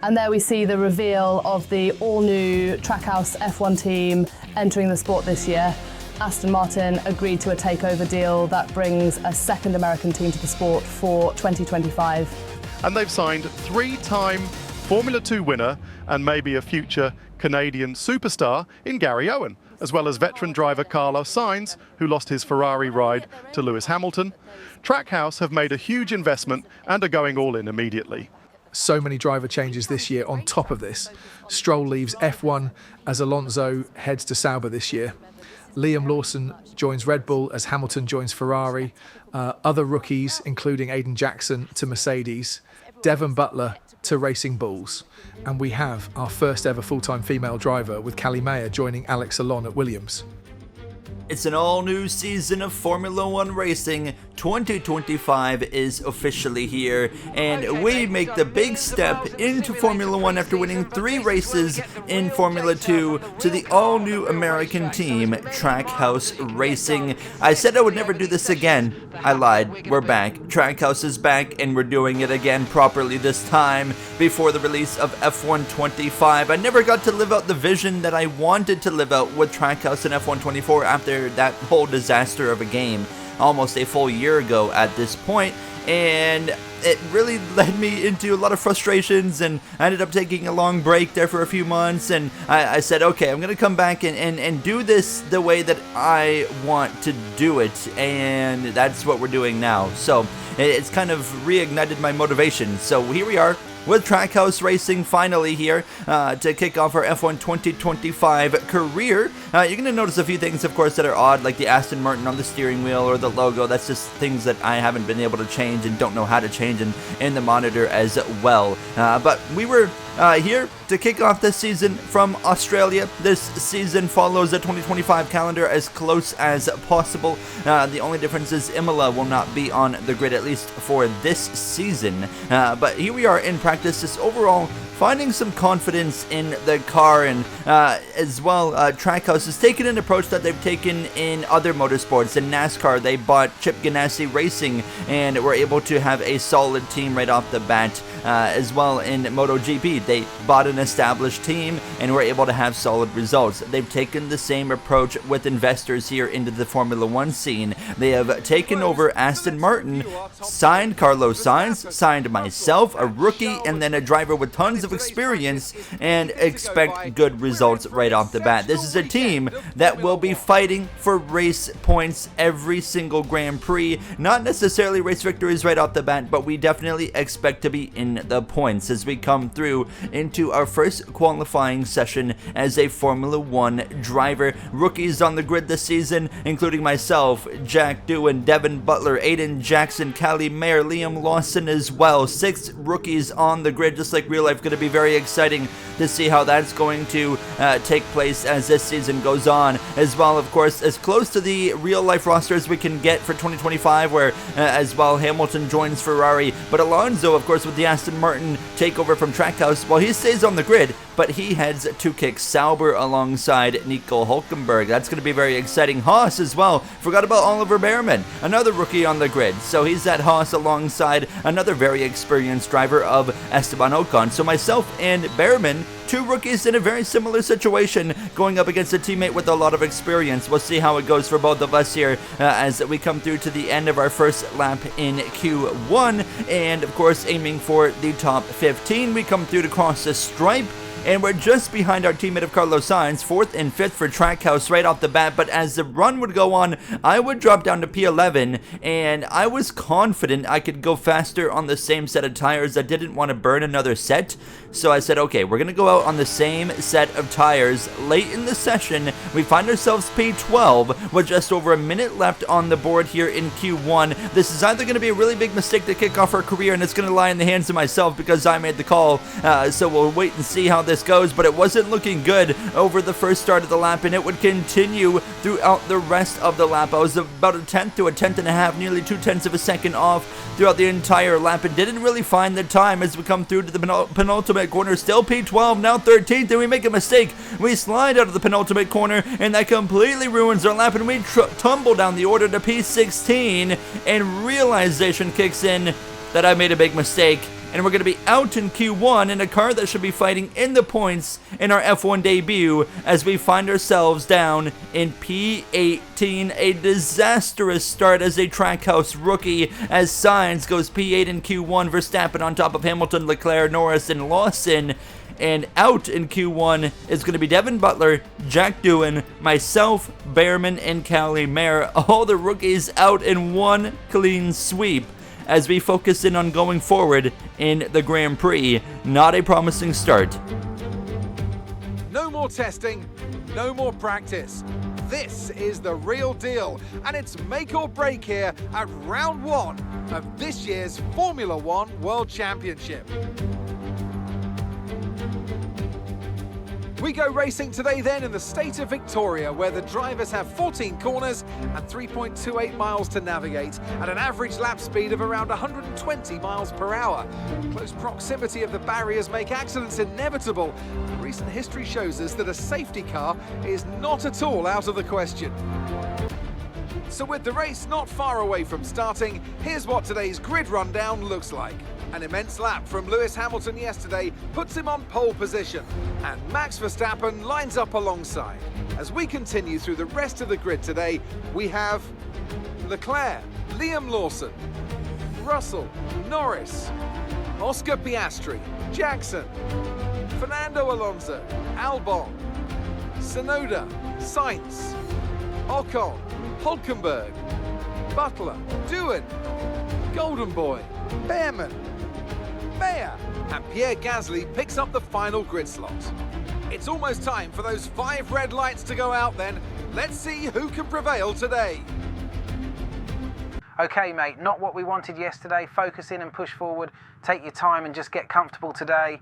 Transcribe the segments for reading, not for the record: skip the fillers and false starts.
And there we see the reveal of the all-new Trackhouse F1 team entering the sport this year. Aston Martin agreed to a takeover deal that brings a second American team to the sport for 2025. And they've signed three-time Formula 2 winner and maybe a future Canadian superstar in Gary Owen, as well as veteran driver Carlos Sainz, who lost his Ferrari ride to Lewis Hamilton. Trackhouse have made a huge investment and are going all in immediately. So many driver changes this year on top of this. Stroll leaves F1 as Alonso heads to Sauber this year. Liam Lawson joins Red Bull as Hamilton joins Ferrari. Other rookies, including Aiden Jackson to Mercedes, Devon Butler to Racing Bulls. And we have our first ever full-time female driver with Callie Mayer joining Alex Alon at Williams. It's an all-new season of Formula 1 racing. 2025 is officially here, and we make the big step into Formula 1 after winning 3 races in Formula 2 to the all-new American team, Trackhouse Racing. I said I would never do this again. I lied. We're back. Trackhouse is back, and we're doing it again properly this time before the release of F1 25. I never got to live out the vision that I wanted to live out with Trackhouse and F1 24 after that whole disaster of a game almost a full year ago at this point, and it really led me into a lot of frustrations, and I ended up taking a long break there for a few months, and I said, okay, I'm gonna come back and do this the way that I want to do it, and that's what we're doing now. So it's kind of reignited my motivation. So here we are with Trackhouse Racing finally here to kick off our F1 2025 career. You're going to notice a few things, of course, that are odd, like the Aston Martin on the steering wheel or the logo. That's just things that I haven't been able to change and don't know how to change in the monitor as well. But we were here to kick off this season from Australia. This season follows the 2025 calendar as close as possible. The only difference is Imola will not be on the grid, at least for this season. But here we are in practice, just overall finding some confidence in the car, and as well, Trackhouse has taken an approach that they've taken in other motorsports. In NASCAR, they bought Chip Ganassi Racing and were able to have a solid team right off the bat. As well in MotoGP, they bought an established team and were able to have solid results. They've taken the same approach with investors here into the Formula 1 scene. They have taken over Aston Martin, signed Carlos Sainz, signed myself, a rookie, and then a driver with tons of experience, and expect good results right off the bat. This is a team that will be fighting for race points every single Grand Prix. Not necessarily race victories right off the bat, but we definitely expect to be in the points as we come through into our first qualifying session as a Formula 1 driver. Rookies on the grid this season, including myself, Jack Doohan, Devon Butler, Aiden Jackson, Callie Mayer, Liam Lawson as well. 6 rookies on the grid, just like real life. Going to be very exciting to see how that's going to take place as this season goes on. As well, of course, as close to the real life roster as we can get for 2025, where as well Hamilton joins Ferrari, but Alonso, of course, with the Aston Martin takeover from Trackhouse, well, he stays on the grid, but he heads to kick Sauber alongside Nico Hülkenberg. That's going to be very exciting. Haas as well. Forgot about Oliver Behrman, another rookie on the grid. So he's at Haas alongside another very experienced driver of Esteban Ocon. So myself and Behrman, 2 rookies in a very similar situation, going up against a teammate with a lot of experience. We'll see how it goes for both of us here as we come through to the end of our first lap in Q1, and of course aiming for the top 15. We come through to cross the stripe, and we're just behind our teammate of Carlos Sainz, 4th and 5th for Trackhouse right off the bat. But as the run would go on, I would drop down to P11, and I was confident I could go faster on the same set of tires. I didn't want to burn another set, so I said, okay, we're going to go out on the same set of tires. Late in the session, we find ourselves P12 with just over a minute left on the board here in Q1. This is either going to be a really big mistake to kick off our career, and it's going to lie in the hands of myself because I made the call, so we'll wait and see how this goes. But it wasn't looking good over the first start of the lap, and it would continue throughout the rest of the lap. I was about a tenth to a tenth and a half, nearly 0.2 of a second off throughout the entire lap, and didn't really find the time as we come through to the penultimate corner. Still P12, now 13th, and we make a mistake. We slide out of the penultimate corner, and that completely ruins our lap, and we tumble down the order to P16, and realization kicks in that I made a big mistake. and we're going to be out in Q1 in a car that should be fighting in the points in our F1 debut as we find ourselves down in P18. A disastrous start as a Trackhouse rookie as Sainz goes P8 in Q1, Verstappen on top of Hamilton, Leclerc, Norris, and Lawson. And out in Q1 is going to be Devin Butler, Jack Doohan, myself, Behrman, and Callie Mayer. All the rookies out in one clean sweep as we focus in on going forward in the Grand Prix. Not a promising start. No more testing, no more practice. This is the real deal, and it's make or break here at round 1 of this year's Formula One World Championship. We go racing today then in the state of Victoria, where the drivers have 14 corners and 3.28 miles to navigate at an average lap speed of around 120 miles per hour. Close proximity of the barriers make accidents inevitable. Recent history shows us that a safety car is not at all out of the question. So with the race not far away from starting, here's what today's grid rundown looks like. An immense lap from Lewis Hamilton yesterday puts him on pole position, and Max Verstappen lines up alongside. As we continue through the rest of the grid today, we have Leclerc, Liam Lawson, Russell, Norris, Oscar Piastri, Jackson, Fernando Alonso, Albon, Tsunoda, Sainz, Ocon, Hulkenberg, Butler, Doohan, Golden Boy, Behrman, Mayer, and Pierre Gasly picks up the final grid slot. It's almost time for those 5 red lights to go out then. Let's see who can prevail today. Okay, mate, not what we wanted yesterday. Focus in and push forward. Take your time and just get comfortable today.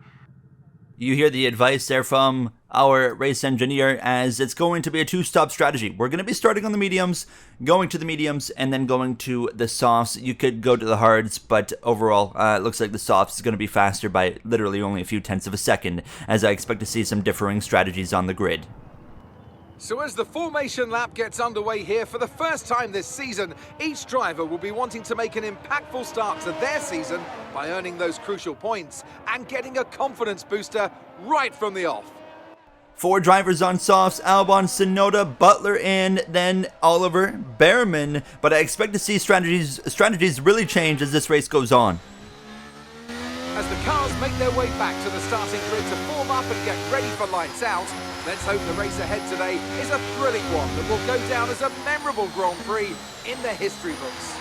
You hear the advice there from our race engineer, as it's going to be a 2-stop strategy. We're going to be starting on the mediums, going to the mediums, and then going to the softs. You could go to the hards, but overall, it looks like the softs is going to be faster by literally only a few tenths of a second, as I expect to see some differing strategies on the grid. So as the formation lap gets underway here for the first time this season, each driver will be wanting to make an impactful start to their season by earning those crucial points and getting a confidence booster right from the off. 4 drivers on softs: Albon, Tsunoda, Butler, and then Oliver Behrman. But I expect to see strategies really change as this race goes on. As the cars make their way back to the starting grid to form up and get ready for lights out, let's hope the race ahead today is a thrilling one that will go down as a memorable Grand Prix in the history books.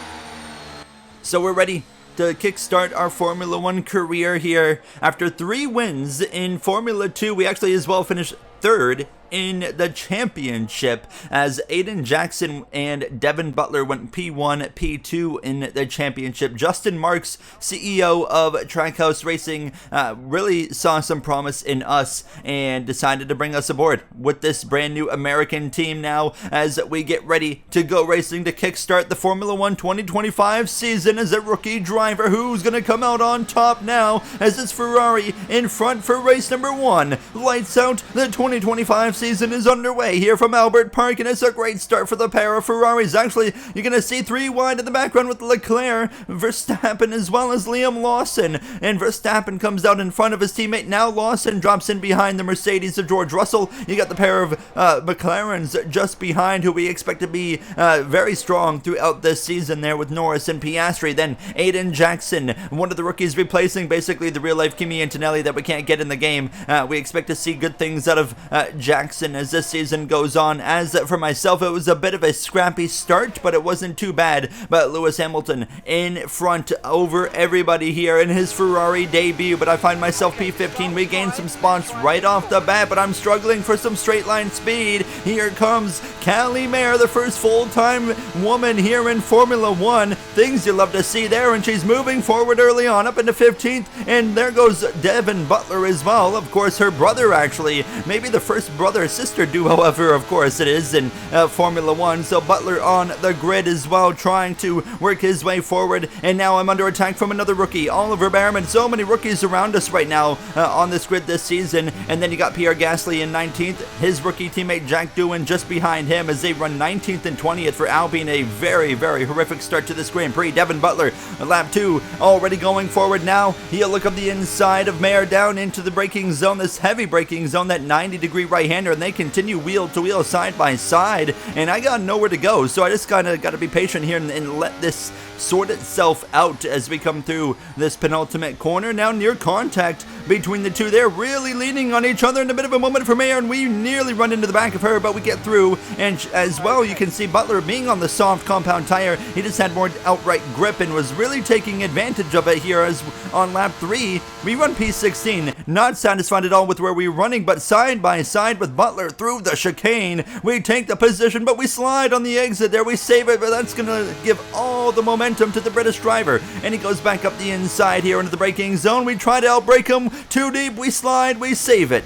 So we're ready to kickstart our Formula One career here. After 3 wins in Formula 2, we actually as well finished 3rd in the championship as Aiden Jackson and Devin Butler went P1, P2 in the championship. Justin Marks, CEO of Trackhouse Racing, really saw some promise in us and decided to bring us aboard with this brand new American team now as we get ready to go racing to kickstart the Formula One 2025 season as a rookie driver. Who's going to come out on top now as it's Ferrari in front for race number 1. Lights out, the 2025 season is underway here from Albert Park, and it's a great start for the pair of Ferraris. Actually, you're going to see 3 wide in the background with Leclerc, Verstappen, as well as Liam Lawson. And Verstappen comes out in front of his teammate. Now Lawson drops in behind the Mercedes of George Russell. You got the pair of McLarens just behind, who we expect to be very strong throughout this season there with Norris and Piastri. Then Aiden Jackson, one of the rookies replacing basically the real-life Kimi Antonelli that we can't get in the game. We expect to see good things out of Jackson as this season goes on. As for myself, it was a bit of a scrappy start, but it wasn't too bad. But Lewis Hamilton in front over everybody here in his Ferrari debut, but I find myself P15. We gained some spots right off the bat, but I'm struggling for some straight line speed. Here comes Callie Mayer, the first full-time woman here in Formula One. Things you love to see there, and she's moving forward early on up into 15th, and there goes Devin Butler as well. Of course, her brother, actually, maybe the first brother brother-sister duo, however, of course it is in Formula 1. So Butler on the grid as well, trying to work his way forward. And now I'm under attack from another rookie, Oliver Behrman. So many rookies around us right now on this grid this season. And then you got Pierre Gasly in 19th. His rookie teammate Jack Doohan just behind him as they run 19th and 20th for Alpine. A very, very horrific start to this Grand Prix. Devin Butler, lap 2, already going forward now. He'll look up the inside of Mayer down into the braking zone, this heavy braking zone, that 90-degree right-hander, and they continue wheel to wheel, side by side, and I got nowhere to go, so I just got to be patient here and let this sort itself out as we come through this penultimate corner. Now near contact between the two. They're really leaning on each other in a bit of a moment for Mayer, and we nearly run into the back of her, but we get through. And as well, you can see Butler being on the soft compound tire. He just had more outright grip and was really taking advantage of it here. As on lap 3, we run P16. Not satisfied at all with where we were running, but side by side with Butler through the chicane. We take the position, but we slide on the exit there. We save it, but that's going to give all the momentum to the British driver. And he goes back up the inside here into the braking zone. We try to outbrake him. Too deep, we slide, we save it.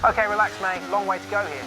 Okay, relax, mate. Long way to go here.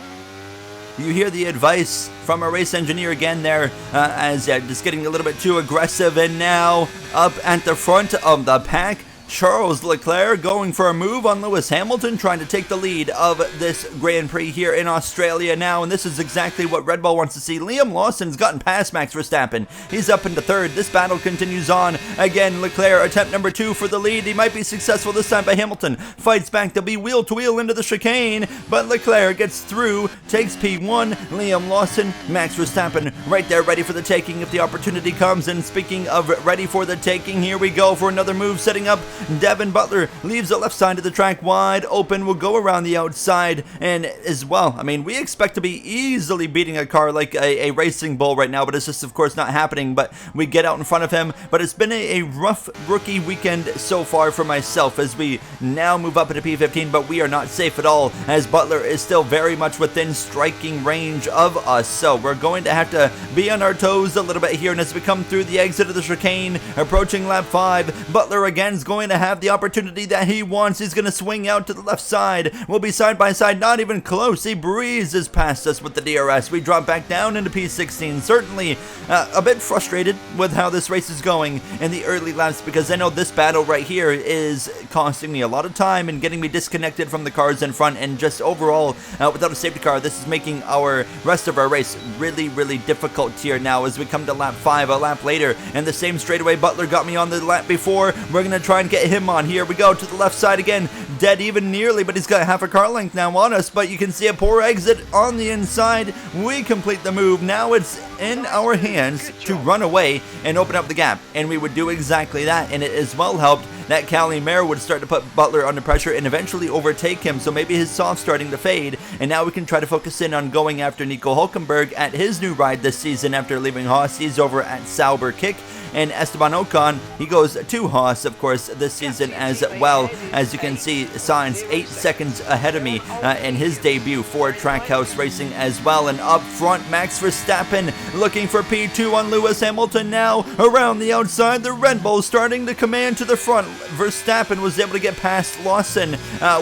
You hear the advice from a race engineer again there, as just getting a little bit too aggressive. And now up at the front of the pack, Charles Leclerc going for a move on Lewis Hamilton, trying to take the lead of this Grand Prix here in Australia now, and this is exactly what Red Bull wants to see. Liam Lawson's gotten past Max Verstappen. He's up into third. This battle continues on. Again, Leclerc, attempt number 2 for the lead. He might be successful this time, by Hamilton fights back. They'll be wheel to wheel into the chicane, but Leclerc gets through, takes P1. Liam Lawson, Max Verstappen right there ready for the taking if the opportunity comes. And speaking of ready for the taking, here we go for another move, setting up Devin Butler, leaves the left side of the track wide open, will go around the outside, and as well, I mean, we expect to be easily beating a car like a racing bull right now, but it's just of course not happening. But we get out in front of him, but it's been a rough rookie weekend so far for myself as we now move up into P15, but we are not safe at all as Butler is still very much within striking range of us, so we're going to have to be on our toes a little bit here. And as we come through the exit of the chicane, approaching lap 5, Butler again is going to have the opportunity that he wants. He's going to swing out to the left side. We'll be side by side, not even close. He breezes past us with the DRS. We drop back down into P16. Certainly a bit frustrated with how this race is going in the early laps, because I know this battle right here is costing me a lot of time and getting me disconnected from the cars in front, and just overall without a safety car, this is making our rest of our race really, really difficult here now as we come to lap 5, a lap later, and the same straightaway Butler got me on the lap before. We're going to try and get him on. Here we go to the left side again, dead even nearly, but he's got half a car length now on us, but you can see a poor exit on the inside. We complete the move. Now it's in our hands to run away and open up the gap, and we would do exactly that. And it as well helped that Callie Mayer would start to put Butler under pressure and eventually overtake him, so maybe his soft starting to fade, and now we can try to focus in on going after Nico Hülkenberg at his new ride this season after leaving Haas. He's over at Sauber Kick. And Esteban Ocon, he goes to Haas, of course, this season as well. As you can see, Sainz 8 seconds ahead of me in his debut for Trackhouse Racing as well. And up front, Max Verstappen looking for P2 on Lewis Hamilton now. Around the outside, the Red Bull starting to command to the front. Verstappen was able to get past Lawson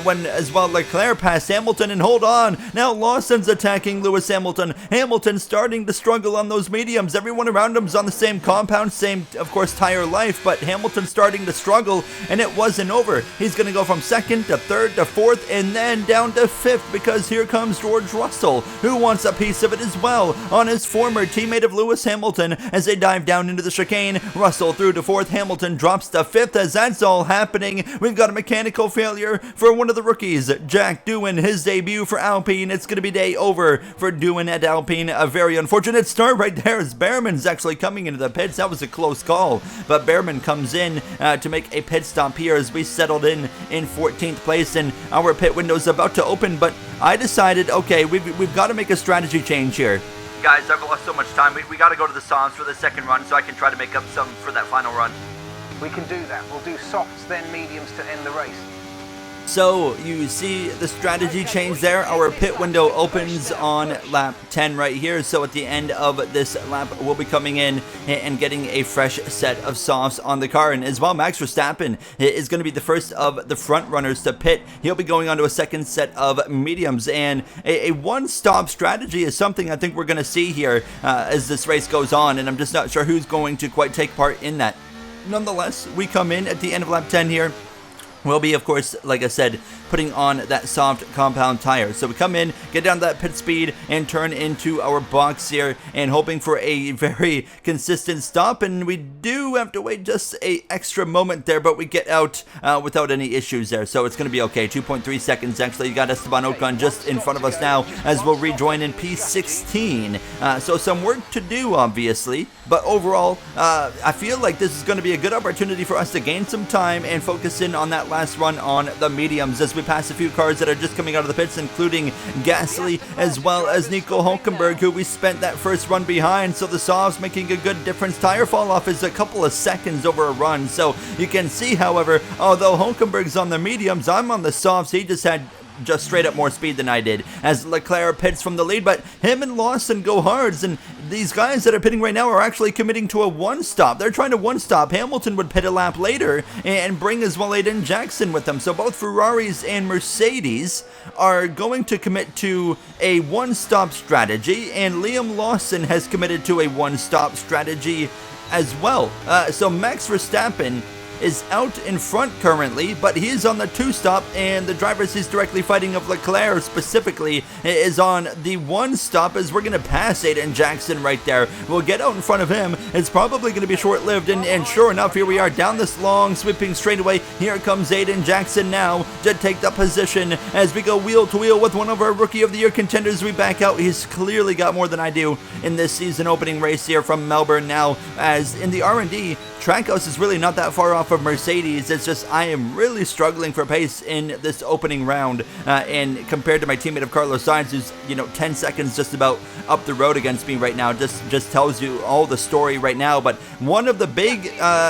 when as well Leclerc passed Hamilton, and hold on, now Lawson's attacking Lewis Hamilton. Hamilton starting to struggle on those mediums. Everyone around him's on the same compound, same of course tire life, but Hamilton starting to struggle, and it wasn't over. He's going to go from second to third to fourth and then down to fifth, because here comes George Russell, who wants a piece of it as well on his former teammate of Lewis Hamilton. As they dive down into the chicane, Russell through to fourth, Hamilton drops to fifth. As that's all happening, we've got a mechanical failure for one of the rookies, Jack Doohan, his debut for Alpine. It's going to be day over for Doohan at Alpine. A very unfortunate start right there as Behrman's actually coming into the pits. That was a close call, but Behrman comes in to make a pit stop here as we settled in 14th place, and our pit window's about to open. But I decided, okay, we've got to make a strategy change here. Guys, I've lost so much time. We got to go to the softs for the second run so I can try to make up some for that final run. We can do that. We'll do softs, then mediums to end the race. So you see the strategy change there. Our pit window opens on lap 10 right here. So at the end of this lap, we'll be coming in and getting a fresh set of softs on the car. And as well, Max Verstappen is going to be the first of the front runners to pit. He'll be going on to a second set of mediums. And a one-stop strategy is something I think we're going to see here as this race goes on. And I'm just not sure who's going to quite take part in that. Nonetheless, we come in at the end of lap 10 here. We'll be, of course, like I said, putting on that soft compound tire. So we come in, get down to that pit speed, and turn into our box here, and hoping for a very consistent stop. And we do have to wait just an extra moment there, but we get out without any issues there. So it's going to be okay. 2.3 seconds, actually. You got Esteban Ocon just in front of us now, as we'll rejoin in P16. So some work to do, obviously. But overall, I feel like this is going to be a good opportunity for us to gain some time and focus in on that last run on the mediums as we pass a few cars that are just coming out of the pits, including Gasly as well as Nico Hülkenberg, who we spent that first run behind. So the softs making a good difference. Tire fall off is a couple of seconds over a run. So you can see, however, although Hülkenberg's on the mediums, I'm on the softs. He just had straight up more speed than I did as Leclerc pits from the lead, but him and Lawson go hards, and these guys that are pitting right now are actually committing to a one-stop. They're trying to one-stop. Hamilton would pit a lap later and bring as well Aiden Jackson with them. So both Ferraris and Mercedes are going to commit to a one-stop strategy, and Liam Lawson has committed to a one-stop strategy as well. So Max Verstappen is out in front currently, but he is on the two-stop, and the drivers he's directly fighting of Leclerc specifically is on the one-stop, as we're going to pass Aiden Jackson right there. We'll get out in front of him. It's probably going to be short-lived, and sure enough, here we are down this long sweeping straightaway. Here comes Aiden Jackson now to take the position as we go wheel to wheel with one of our Rookie of the Year contenders. We back out. He's clearly got more than I do in this season opening race here from Melbourne now, as in the R&D, Trackhouse is really not that far off of Mercedes. It's just I am really struggling for pace in this opening round, and compared to my teammate of Carlos Sainz, who's 10 seconds just about up the road against me right now, just tells you all the story right now. But one of the big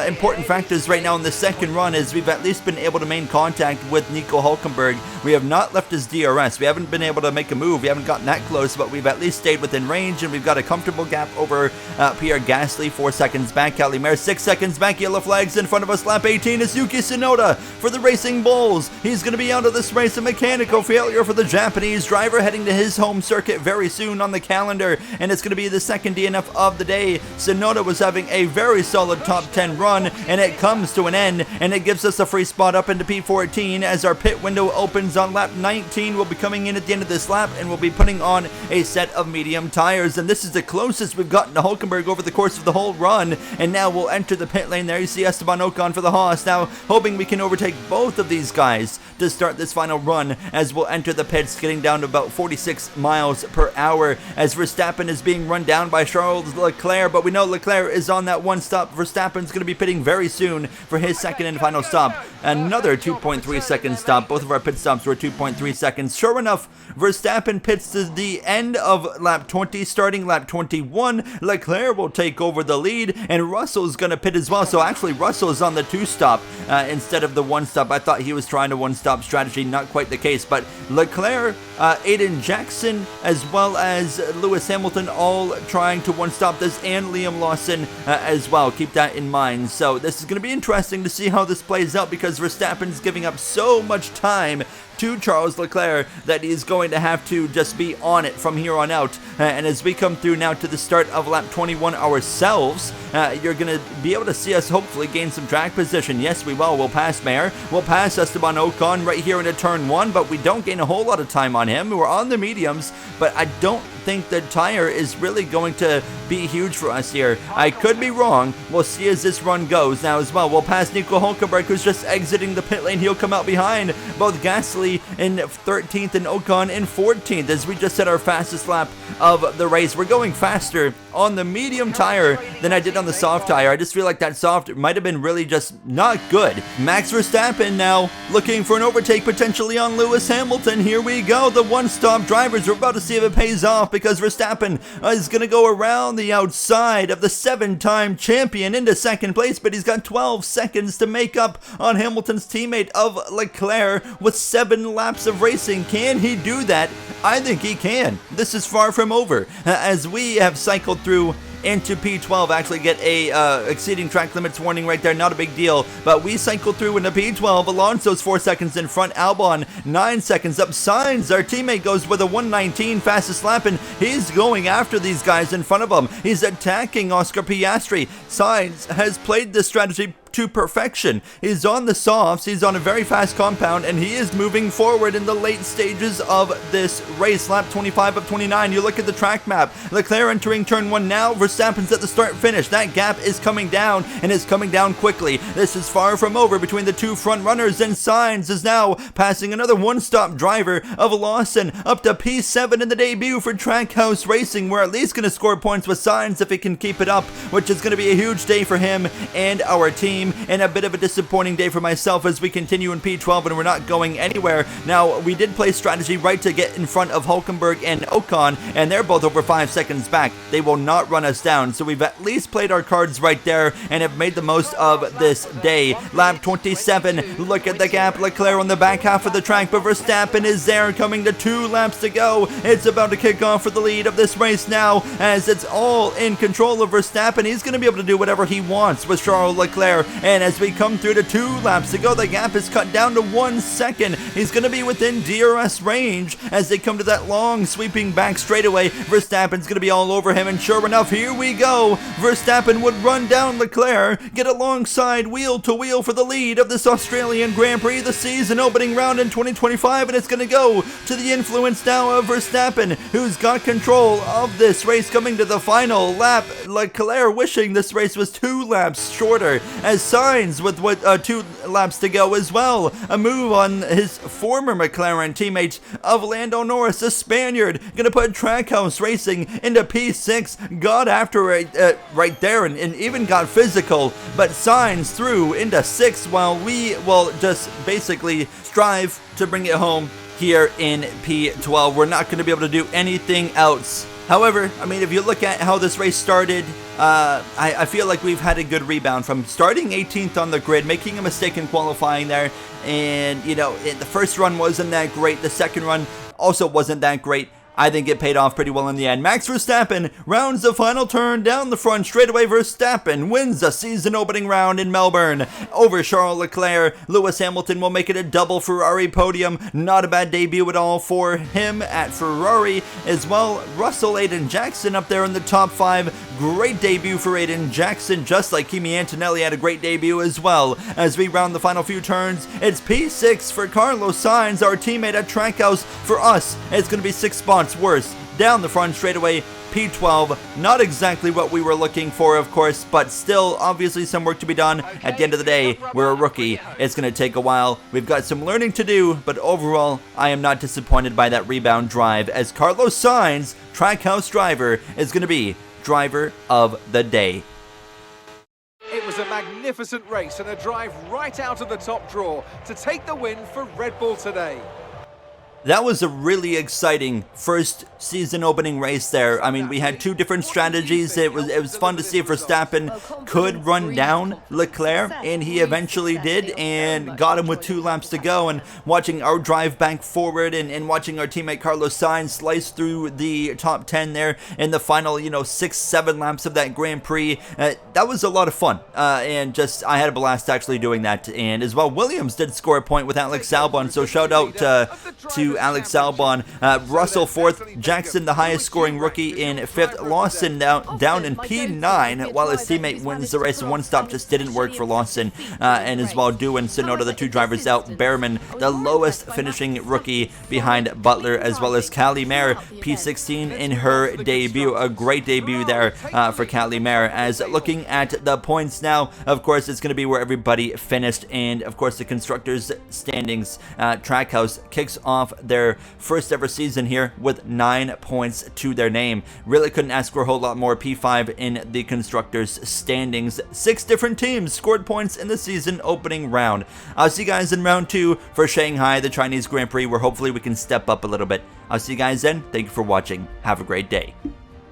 important factors right now in the second run is we've at least been able to maintain contact with Nico Hülkenberg. We have not left his DRS. We haven't been able to make a move. We haven't gotten that close, but we've at least stayed within range, and we've got a comfortable gap over Pierre Gasly, 4 seconds back. Calimere 6 seconds back. Yellow flags in front of us. Lap 18 is Yuki Tsunoda for the Racing Bulls. He's going to be out of this race. A mechanical failure for the Japanese driver, heading to his home circuit very soon on the calendar, and it's going to be the second DNF of the day. Tsunoda was having a very solid top 10 run, and it comes to an end, and it gives us a free spot up into P14 as our pit window opens on lap 19. We'll be coming in at the end of this lap, and we'll be putting on a set of medium tires, and this is the closest we've gotten to Hülkenberg over the course of the whole run. And now we'll enter the pit lane there. You see Esteban Ocon for the Haas now, hoping we can overtake both of these guys to start this final run, as we'll enter the pits, getting down to about 46 miles per hour as Verstappen is being run down by Charles Leclerc. But we know Leclerc is on that one stop. Verstappen's going to be pitting very soon for his second and final stop. Another 2.3 second stop. Both of our pit stops were 2.3 seconds. Sure enough, Verstappen pits to the end of lap 20, starting lap 21. Leclerc will take over the lead, and Russell's going to pit as well. So actually, Russell's on the two-stop instead of the one-stop. I thought he was trying a one-stop strategy. Not quite the case. But Leclerc, Aiden Jackson, as well as Lewis Hamilton, all trying to one-stop this, and Liam Lawson as well. Keep that in mind. So this is going to be interesting to see how this plays out, because Verstappen's giving up so much time to Charles Leclerc that he's going to have to just be on it from here on out. And as we come through now to the start of lap 21 ourselves, you're going to be able to see us hopefully gain some track position. Yes, we will. We'll pass Mayer. We'll pass Esteban Ocon right here into turn 1, but we don't gain a whole lot of time on him. We're on the mediums, but I don't think the tire is really going to be huge for us here. I could be wrong. We'll see as this run goes now as well. We'll pass Nico Hülkenberg, who's just exiting the pit lane. He'll come out behind both Gasly in 13th and Ocon in 14th as we just set our fastest lap of the race. We're going faster on the medium tire than I did on the soft tire. I just feel like that soft might have been really just not good. Max Verstappen now looking for an overtake potentially on Lewis Hamilton. Here we go. The one-stop drivers. We're about to see if it pays off, because Verstappen is going to go around the outside of the 7-time champion into second place, but he's got 12 seconds to make up on Hamilton's teammate of Leclerc with 7 laps of racing. Can he do that? I think he can. This is far from over, as we have cycled through into P12. Actually get a exceeding track limits warning right there, not a big deal, but we cycled through into P12. Alonso's 4 seconds in front, Albon 9 seconds up. Sainz, our teammate, goes with a 1:19 fastest lap, and he's going after these guys in front of him. He's attacking Oscar Piastri. Sainz has played this strategy to perfection. He's on the softs, he's on a very fast compound, and he is moving forward in the late stages of this race. Lap 25 of 29, you look at the track map. Leclerc entering turn 1 now, Verstappen's at the start finish. That gap is coming down, and is coming down quickly. This is far from over between the 2 front runners, and Sainz is now passing another one-stop driver of Lawson up to P7 in the debut for Trackhouse Racing. We're at least going to score points with Sainz if he can keep it up, which is going to be a huge day for him and our team, and a bit of a disappointing day for myself as we continue in P12 and we're not going anywhere. Now, we did play strategy right to get in front of Hulkenberg and Ocon, and they're both over 5 seconds back. They will not run us down, so we've at least played our cards right there and have made the most of this day. Lap 27, look at the gap. Leclerc on the back half of the track, but Verstappen is there, coming to 2 laps to go. It's about to kick off for the lead of this race now, as it's all in control of Verstappen. He's going to be able to do whatever he wants with Charles Leclerc, and as we come through to 2 laps to go, the gap is cut down to 1 second. He's going to be within DRS range as they come to that long sweeping back straightaway. Verstappen's going to be all over him, and sure enough, here we go. Verstappen would run down Leclerc, get alongside wheel to wheel for the lead of this Australian Grand Prix, the season opening round in 2025, and it's going to go to the influence now of Verstappen, who's got control of this race coming to the final lap. Leclerc wishing this race was 2 laps shorter, as Sainz with 2 laps to go as well. A move on his former McLaren teammate of Lando Norris, the Spaniard, gonna put Trackhouse Racing into P6. Got after it right there, and even got physical, but Sainz through into 6th, while we will just basically strive to bring it home here in P12. We're not going to be able to do anything else. However, I mean, if you look at how this race started, I feel like we've had a good rebound from starting 18th on the grid, making a mistake in qualifying there, and, you know, the first run wasn't that great, the second run also wasn't that great. I think it paid off pretty well in the end. Max Verstappen rounds the final turn down the front straightaway. Verstappen wins the season opening round in Melbourne over Charles Leclerc. Lewis Hamilton will make it a double Ferrari podium. Not a bad debut at all for him at Ferrari as well. Russell Aiden Jackson up there in the top 5. Great debut for Aiden Jackson, just like Kimi Antonelli had a great debut as well. As we round the final few turns, it's P6 for Carlos Sainz, our teammate at Trackhouse. For us, it's going to be 6 spots worse. Down the front straightaway, P12, not exactly what we were looking for, of course, but still obviously some work to be done. At the end of the day, we're a rookie. It's going to take a while. We've got some learning to do, but overall, I am not disappointed by that rebound drive, as Carlos Sainz, Trackhouse driver, is going to be driver of the day. It was a magnificent race and a drive right out of the top draw to take the win for Red Bull today. That was a really exciting first season opening race there. I mean, we had 2 different strategies. It was fun to see if Verstappen could run down Leclerc, and he eventually did, and got him with 2 laps to go. And watching our drive back forward, and watching our teammate Carlos Sainz slice through the top 10 there in the final, 6-7 laps of that Grand Prix, that was a lot of fun. And just, I had a blast actually doing that. And as well, Williams did score a point with Alex Albon, so shout out to Alex Albon. Russell 4th, Jackson the highest scoring rookie in 5th, Lawson down in P9 while his teammate wins the race. One stop just didn't work for Lawson, and as well Dew and Tsunoda, the 2 drivers out. Behrman, the lowest finishing rookie behind Butler, as well as Callie Mayer, P16 in her debut. A great debut there for Callie Mayer. As looking at the points now, of course it's going to be where everybody finished, and of course the constructors standings. Trackhouse kicks off their first ever season here with 9 points to their name. Really couldn't ask for a whole lot more. P5 in the Constructors standings. 6 different teams scored points in the season opening round. I'll see you guys in round 2 for Shanghai, the Chinese Grand Prix, where hopefully we can step up a little bit. I'll see you guys then. Thank you for watching. Have a great day.